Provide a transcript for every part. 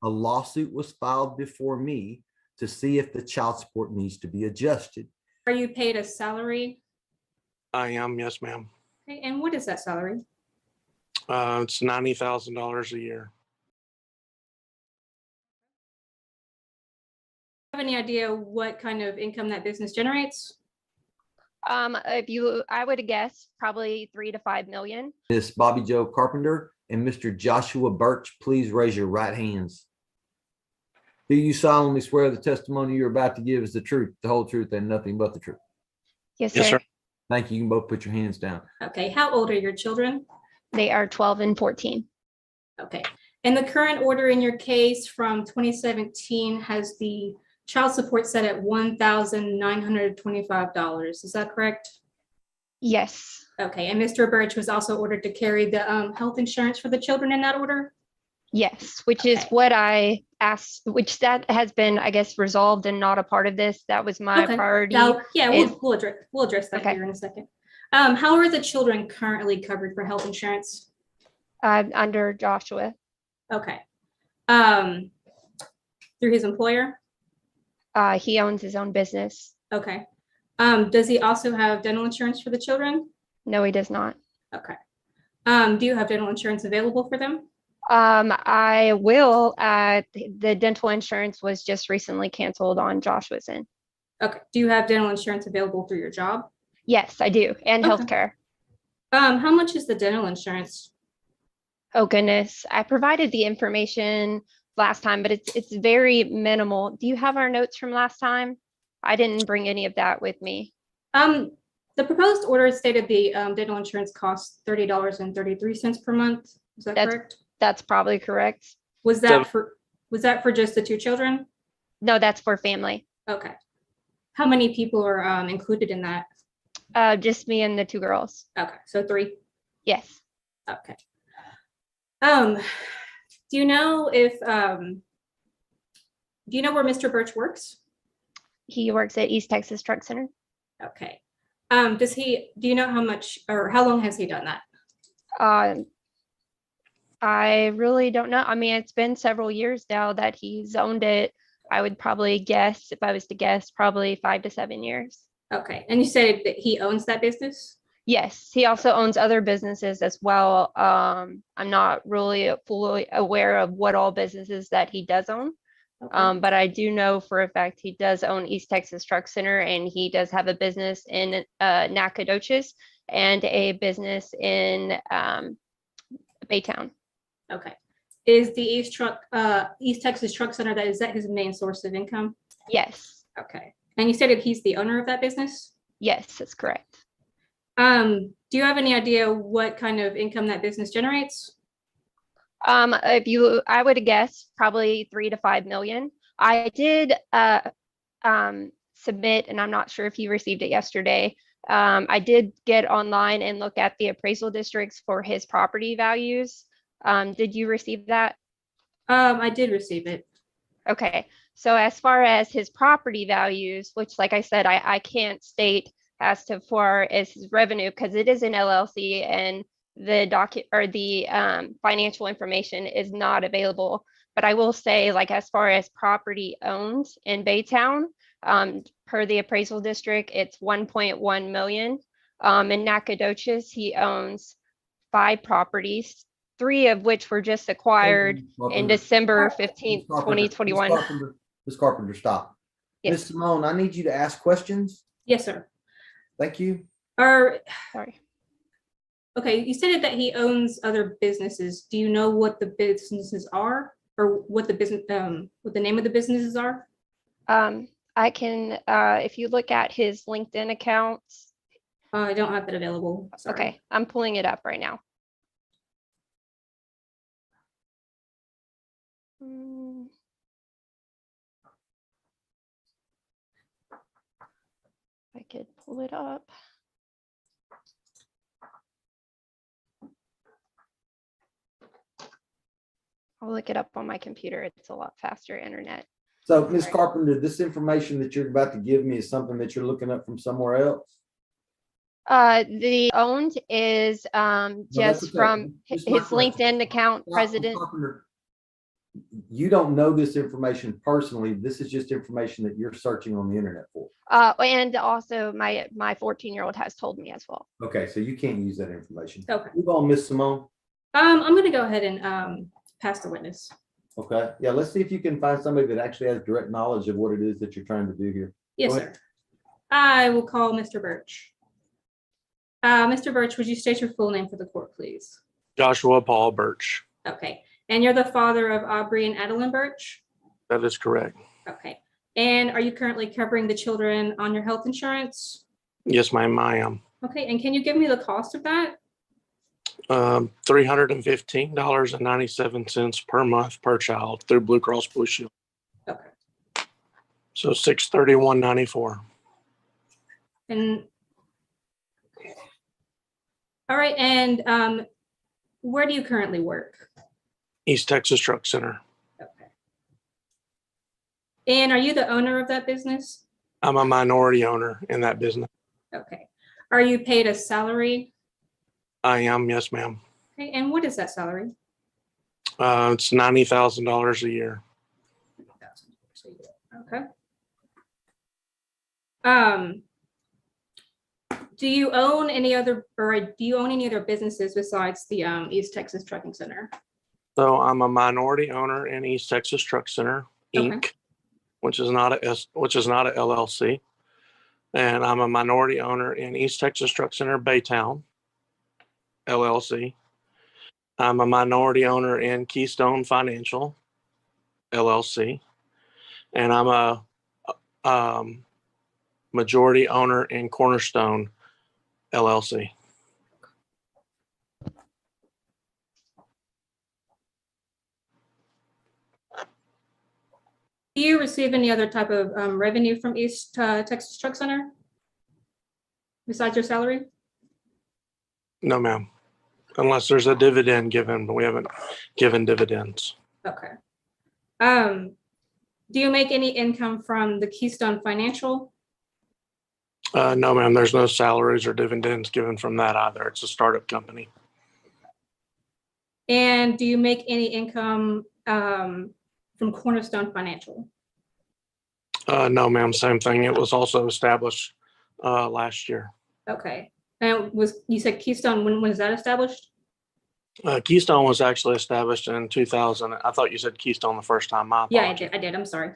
a lawsuit was filed before me to see if the child support needs to be adjusted. Are you paid a salary? I am, yes, ma'am. Okay, and what is that salary? It's $90,000 a year. Do you have any idea what kind of income that business generates? I would guess probably 3 to 5 million. Miss Bobby Joe Carpenter and Mr. Joshua Birch, please raise your right hands. Do you solemnly swear the testimony you're about to give is the truth, the whole truth, and nothing but the truth? Yes, Yes, sir. sir. Thank you. You can both put your hands down. Okay, how old are your children? They are 12 and 14. Okay, and the current order in your case from 2017 has the child support set at $1,925. Is that correct? Yes. Okay, and Mr. Birch was also ordered to carry the health insurance for the children in that order? Yes, which is Okay. what I asked, which that has been, I guess, resolved and not a part of this. That was my Okay. priority. Now, yeah, is- we'll address that Okay. here in a second. How are the children currently covered for health insurance? Under Joshua. Okay. Through his employer? He owns his own business. Okay. Does he also have dental insurance for the children? No, he does not. Okay. Do you have dental insurance available for them? I will. The dental insurance was just recently canceled on Joshua's end. Okay. Do you have dental insurance available through your job? Yes, I do. And Okay. healthcare. How much is the dental insurance? Oh, goodness. I provided the information last time, but it's very minimal. Do you have our notes from last time? I didn't bring any of that with me. The proposed order stated the dental insurance costs $30.33 per month. Is that correct? That's probably correct. Was that for just the two children? No, that's for family. Okay. How many people are included in that? Just me and the two girls. Okay, so 3. Yes. Okay. Do you know if do you know where Mr. Birch works? He works at East Texas Truck Center. Okay. Do you know how much or how long has he done that? I really don't know. I mean, it's been several years now that he's owned it. I would probably guess, if I was to guess, probably 5 to 7 years. Okay. And you said that he owns that business? Yes, he also owns other businesses as well. I'm not really fully aware of what all businesses that he does own. Okay. But I do know for a fact he does own East Texas Truck Center, and he does have a business in Nacogdoches and a business in Baytown. Okay. Is the East Texas Truck Center, is that his main source of income? Yes, Okay. And you stated he's the owner of that business? yes, that's correct. Do you have any idea what kind of income that business generates? I would guess probably 3 to 5 million. I did submit, and I'm not sure if you received it yesterday. I did get online and look at the appraisal districts for his property values. Did you receive that? I did receive it. Okay, so as far as his property values, which like I said, I can't state as to far as his revenue because it is an LLC and the financial information is not available. But I will say, like, as far as property owned in Baytown, per the appraisal district, it's 1.1 million. In Nacogdoches, he owns 5 properties, 3 of which were just acquired in December 15th, 2021. Ms. Carpenter, stop. Yes. Ms. Simone, I need you to ask questions. Yes, sir. Thank you. Sorry. Okay, you stated that he owns other businesses. Do you know what the businesses are, or what the name of the businesses are? I can, if you look at his LinkedIn accounts. I don't have that available. Sorry. Okay, I'm pulling it up right now. I could pull it up. I'll look it up on my computer. It's a lot faster internet. So, Ms. Right. Carpenter, this information that you're about to give me is something that you're looking up from somewhere else? The owned is that's just okay. from his Just my question. LinkedIn account, Stop, Ms. president. Carpenter. you don't know this information personally. This is just information that you're searching on the internet for. And also my 14-year-old has told me as well. Okay, so you can't use that information. Okay. Move on, Miss Simone. I'm gonna go ahead and pass the witness. Okay, yeah, let's see if you can find somebody that actually has direct knowledge of what it is that you're trying to do here. Yes, Go sir. I will call Mr. Birch. Mr. Birch, would you state your full name for the court, please? Joshua Paul Birch. Okay. And you're the father of Aubrey and Adeline Birch? That is correct. Okay. And are you currently covering the children on your health insurance? Yes, ma'am, I am. Okay. And can you give me the cost of that? $315.97 per month per child through Blue Cross Blue Shield. Okay. So $631.94. And all right. And where do you currently work? East Texas Truck Center. Okay. And are you the owner of that business? I'm a minority owner in that business. Okay. Are you paid a salary? I am, yes, ma'am. Okay. And what is that salary? It's $90,000 a year. Okay. Do you own any other businesses besides the East Texas Trucking Center? So I'm a minority owner in East Texas Truck Center, Inc., Okay. which is not a LLC. And I'm a minority owner in East Texas Truck Center, Baytown, LLC. I'm a minority owner in Keystone Financial, LLC. And I'm a majority owner in Cornerstone, LLC. Do you receive any other type of revenue from East Texas Truck Center besides your salary? No, ma'am. Unless there's a dividend given, but we haven't given dividends. Okay. Do you make any income from the Keystone Financial? No, ma'am. There's no salaries or dividends given from that either. It's a startup company. And do you make any income from Cornerstone Financial? No, ma'am. Same thing. It was also established last year. Okay. And you said Keystone, when was that established? Keystone was actually established in 2000. I thought you said Keystone the first time. My Yeah, apologies. I did. I'm sorry.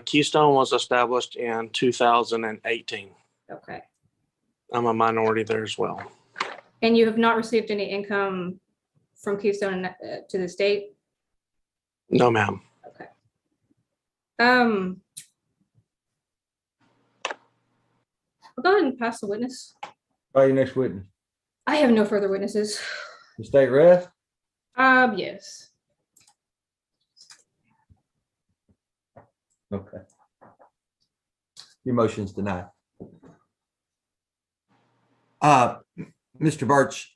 Keystone was established in 2018. Okay. I'm a minority there as well. And you have not received any income from Keystone to the state? No, ma'am. Okay. I'll go ahead and pass the witness. Call your next witness. I have no further witnesses. The state rest. Yes. Okay. Your motion's denied. Mr. Birch,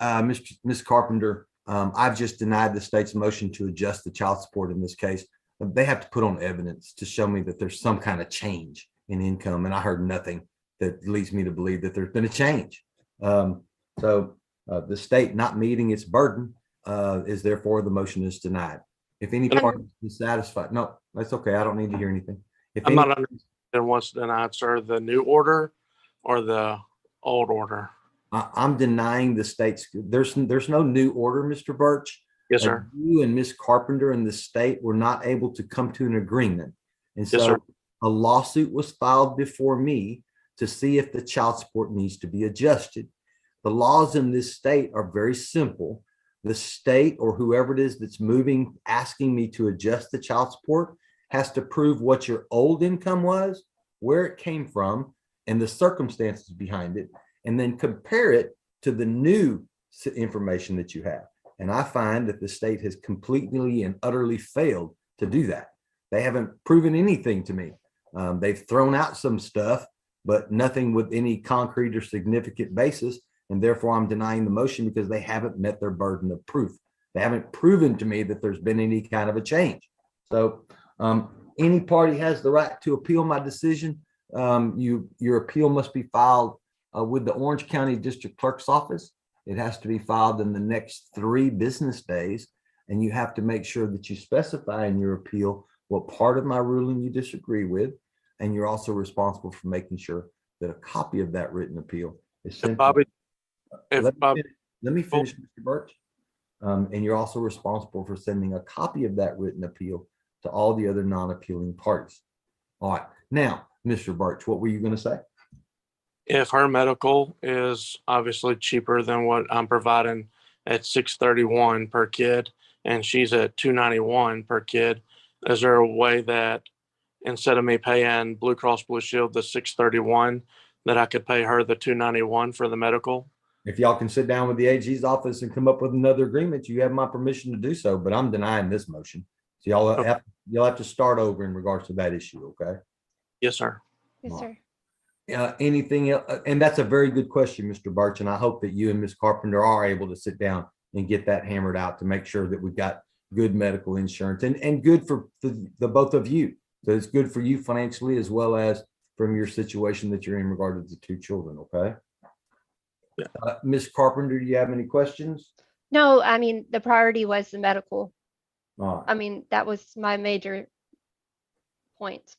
Ms. Carpenter, I've just denied the state's motion to adjust the child support in this case. They have to put on evidence to show me that there's some kind of change in income, and I heard nothing that leads me to believe that there's been a change. So the state not meeting its burden is therefore the motion is denied. If any party is dissatisfied, no, that's okay. I don't need to hear anything. If I'm any, not understanding what's denied, sir. The new order or the old order? I'm denying the state's, there's no new order, Mr. Birch. Yes, sir. You and Ms. Carpenter and the state were not able to come to an agreement. And Yes, so sir. a lawsuit was filed before me to see if the child support needs to be adjusted. The laws in this state are very simple. The state or whoever it is that's moving, asking me to adjust the child support has to prove what your old income was, where it came from, and the circumstances behind it, and then compare it to the new information that you have. And I find that the state has completely and utterly failed to do that. They haven't proven anything to me. They've thrown out some stuff, but nothing with any concrete or significant basis. And therefore I'm denying the motion because they haven't met their burden of proof. They haven't proven to me that there's been any kind of a change. So any party has the right to appeal my decision. Your appeal must be filed with the Orange County District Clerk's Office. It has to be filed in the next 3 business days. and you have to make sure that you specify in your appeal what part of my ruling you disagree with. And you're also responsible for making sure that a copy of that written appeal is sent. Bobby, if Let me Bobby, finish, let me finish, Mr. Birch. And you're also responsible for sending a copy of that written appeal to all the other non-appealing parties. All right. Now, Mr. Birch, what were you going to say? if her medical is obviously cheaper than what I'm providing at $631 per kid, and she's at $291 per kid, is there a way that instead of me paying Blue Cross Blue Shield the $631, that I could pay her the $291 for the medical? If y'all can sit down with the AG's office and come up with another agreement, you have my permission to do so, but I'm denying this motion. So you'll have to start over in regards to that issue, okay? Yes, sir. Yes, sir. Anything else? And that's a very good question, Mr. Birch, and I hope that you and Ms. Carpenter are able to sit down and get that hammered out to make sure that we've got good medical insurance and good for the both of you. So it's good for you financially as well as from your situation that you're in regard to the two children, okay? Yeah. Ms. Carpenter, do you have any questions? No, I mean, the priority was the medical. All right. I mean, that was my major point.